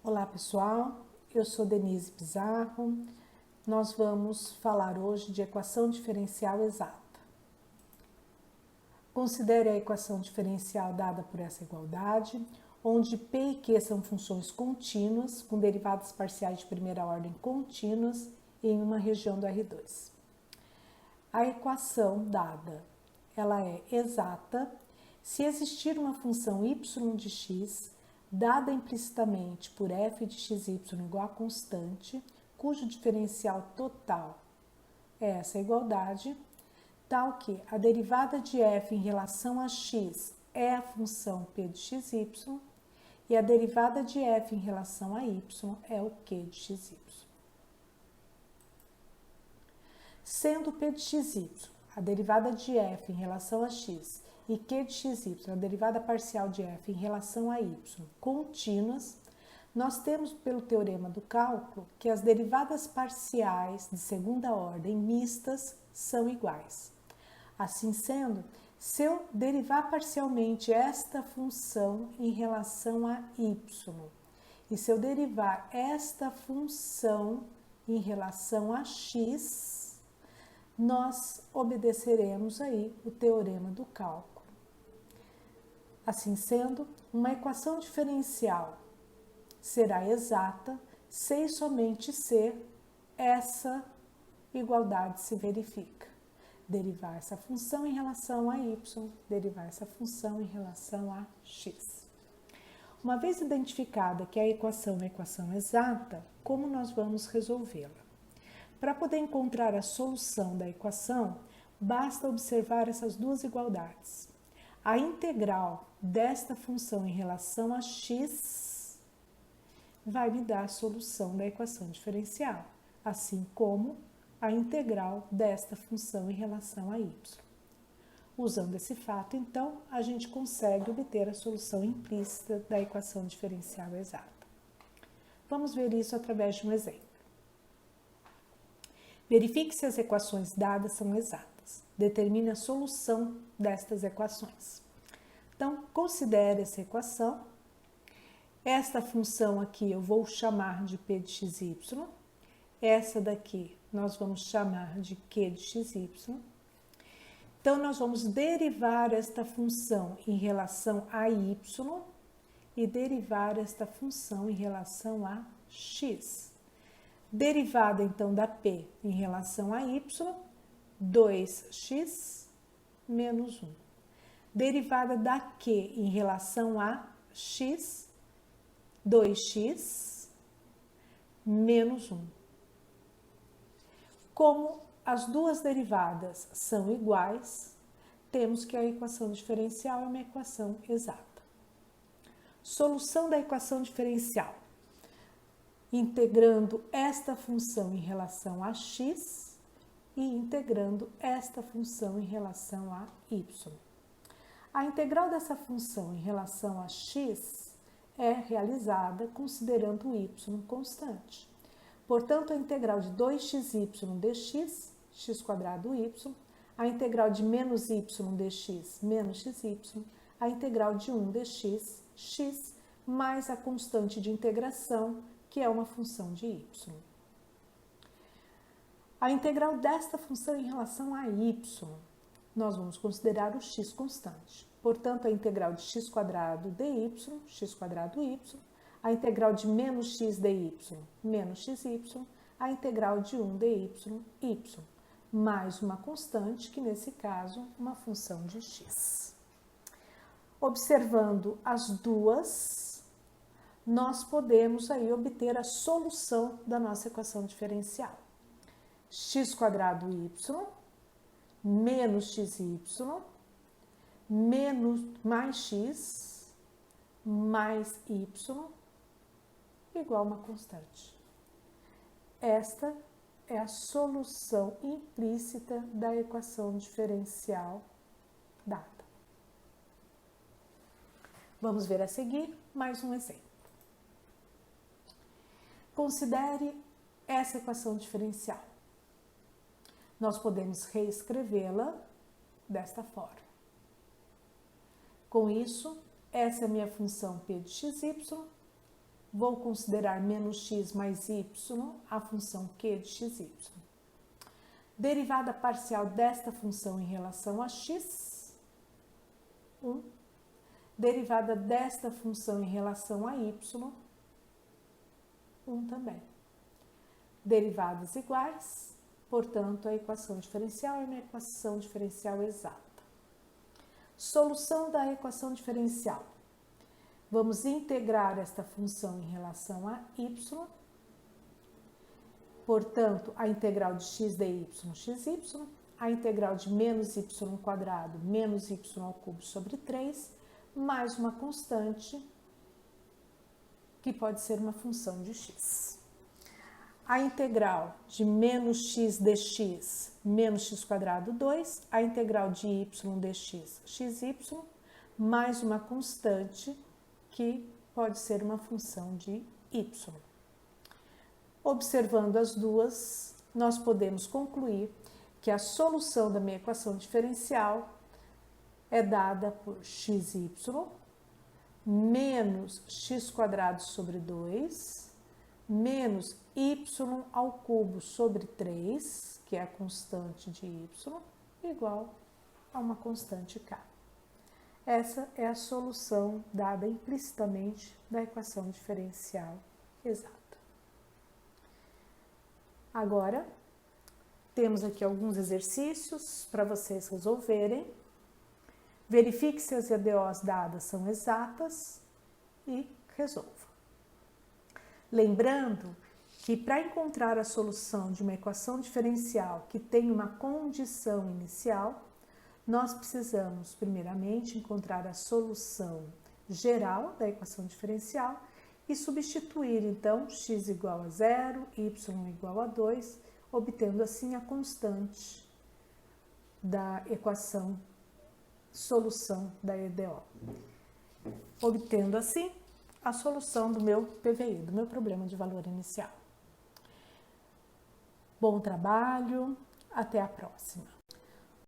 Olá pessoal, eu sou Denise Pizarro. Nós vamos falar hoje de equação diferencial exata. Considere a equação diferencial dada por essa igualdade, onde P e Q são funções contínuas, com derivadas parciais de primeira ordem contínuas em uma região do R2. A equação dada, ela é exata se existir uma função y de x dada implicitamente por f de xy igual a constante, cujo diferencial total é essa igualdade, tal que a derivada de f em relação a x é a função p de xy e a derivada de f em relação a y é o q de xy. Sendo p de xy a derivada de f em relação a x e q de xy, a derivada parcial de f em relação a y, contínuas, nós temos pelo teorema do cálculo que as derivadas parciais de segunda ordem mistas são iguais. Assim sendo, se eu derivar parcialmente esta função em relação a y e se eu derivar esta função em relação a x, nós obedeceremos aí o teorema do cálculo. Assim sendo, uma equação diferencial será exata se e somente se essa igualdade se verifica. Derivar essa função em relação a y, derivar essa função em relação a x. Uma vez identificada que a equação é uma equação exata, como nós vamos resolvê-la? Para poder encontrar a solução da equação, basta observar essas duas igualdades. A integral desta função em relação a x vai me dar a solução da equação diferencial, assim como a integral desta função em relação a y. Usando esse fato, então, a gente consegue obter a solução implícita da equação diferencial exata. Vamos ver isso através de um exemplo. Verifique se as equações dadas são exatas. Determine a solução destas equações. Então, considere essa equação. Esta função aqui eu vou chamar de p de xy. Essa daqui nós vamos chamar de q de xy. Então, nós vamos derivar esta função em relação a y e derivar esta função em relação a x. Derivada, então, da p em relação a y, 2x menos 1. Derivada da q em relação a x, 2x menos 1. Como as duas derivadas são iguais, temos que a equação diferencial é uma equação exata. Solução da equação diferencial. Integrando esta função em relação a x e integrando esta função em relação a y. A integral dessa função em relação a x é realizada considerando o y constante. Portanto, a integral de 2xy dx, x² y, a integral de menos y dx menos xy, a integral de 1 dx, x, mais a constante de integração, que é uma função de y. A integral desta função em relação a y, nós vamos considerar o x constante. Portanto, a integral de x² dy, x² y, a integral de menos x dy, menos xy, a integral de 1 dy, y, mais uma constante, que nesse caso, uma função de x. Observando as duas, nós podemos aí obter a solução da nossa equação diferencial. x² y menos xy menos mais x mais y igual a uma constante. Esta é a solução implícita da equação diferencial dada. Vamos ver a seguir mais um exemplo. Considere essa equação diferencial. Nós podemos reescrevê-la desta forma. Com isso, essa é a minha função p de xy, vou considerar menos x mais y a função q de xy. Derivada parcial desta função em relação a x, 1. Derivada desta função em relação a y, 1 também. Derivadas iguais, portanto, a equação diferencial é uma equação diferencial exata. Solução da equação diferencial. Vamos integrar esta função em relação a y. Portanto, a integral de x dy, xy, a integral de menos y quadrado, menos y ao cubo sobre 3, mais uma constante, que pode ser uma função de x. A integral de menos x dx, menos x quadrado 2, a integral de y dx, xy, mais uma constante, que pode ser uma função de y. Observando as duas, nós podemos concluir que a solução da minha equação diferencial é dada por xy menos x quadrado sobre 2 menos y ao cubo sobre 3, que é a constante de y, igual a uma constante k. Essa é a solução dada implicitamente da equação diferencial exata. Agora, temos aqui alguns exercícios para vocês resolverem. Verifique se as EDOs dadas são exatas e resolva. Lembrando que para encontrar a solução de uma equação diferencial que tem uma condição inicial, nós precisamos, primeiramente, encontrar a solução geral da equação diferencial e substituir, então, x igual a 0, y igual a 2, obtendo assim a constante da equação solução da EDO. Obtendo assim a solução do meu PVI, do meu problema de valor inicial. Bom trabalho, até a próxima.